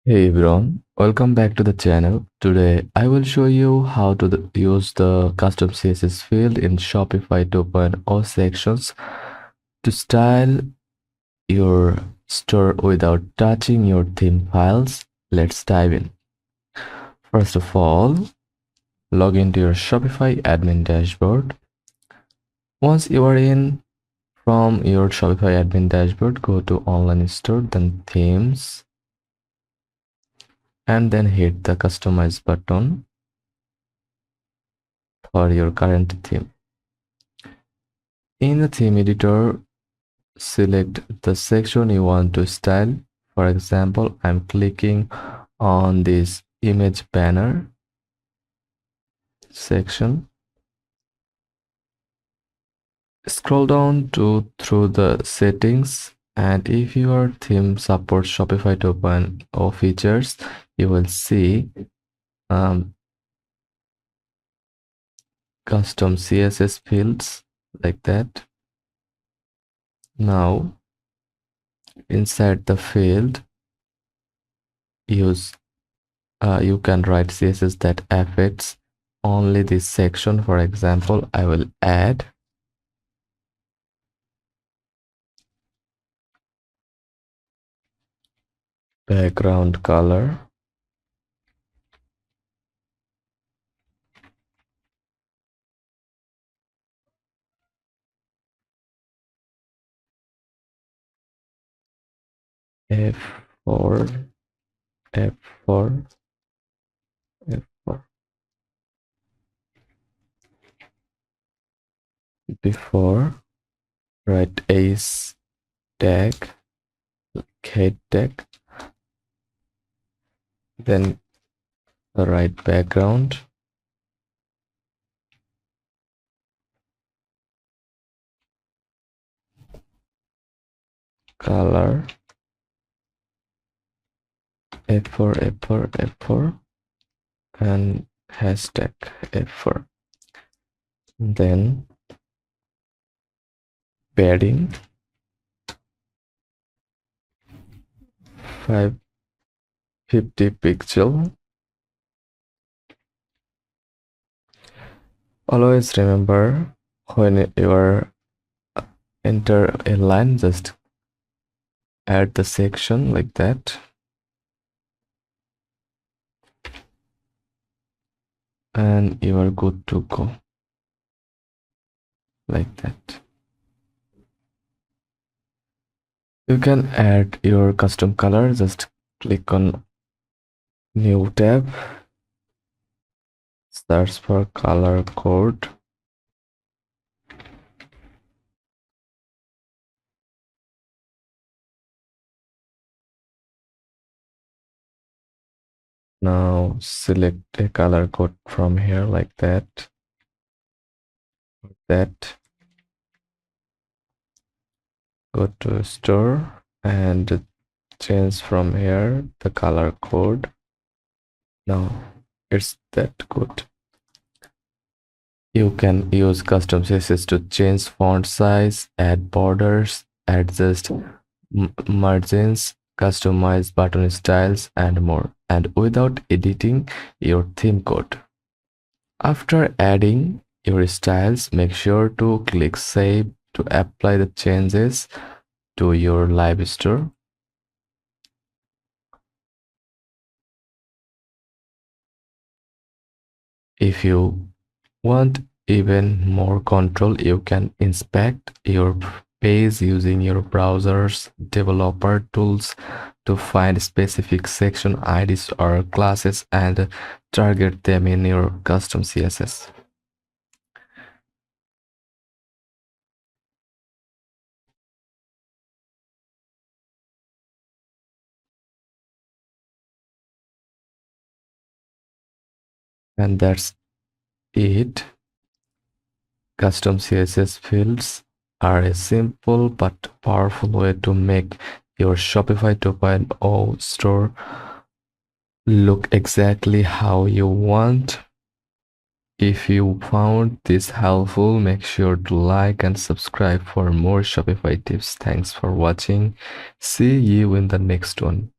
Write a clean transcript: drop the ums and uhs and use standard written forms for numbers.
Hey everyone, welcome back to the channel. Today I will show you how to use the custom CSS field in Shopify 2.0 sections to style your store without touching your theme files. Let's dive in. First of all, log into your Shopify admin dashboard. Once you are in, from your Shopify admin dashboard, go to online store, then themes, and then hit the customize button for your current theme. In the theme editor, select the section you want to style. For example, I'm clicking on this image banner section. Scroll down to through the settings, and if your theme supports Shopify 2.0 features, you will see custom CSS fields like that. Now, inside the field, use you can write CSS that affects only this section. For example, I will add background color, F4, F4, F4. Before, write ace tag, head tag, then write background, color, F4, F4, F4, and hashtag F4. Then padding 550 pixel. Always remember, when you are enter a line, just add the section like that, and you are good to go like that. You can add your custom color. Just click on new tab, search for color code. Now select a color code from here like that. Go to store and change from here the color code. Now it's that good. You can use custom CSS to change font size, add borders, adjust margins, customize button styles, and more, and without editing your theme code. After adding your styles, make sure to click Save to apply the changes to your live store. If you want even more control, you can inspect your page using your browser's developer tools to find specific section IDs or classes and target them in your custom CSS. And that's it. Custom CSS fields are a simple but powerful way to make your Shopify 2.0 store look exactly how you want. If you found this helpful, make sure to like and subscribe for more Shopify tips. Thanks for watching. See you in the next one.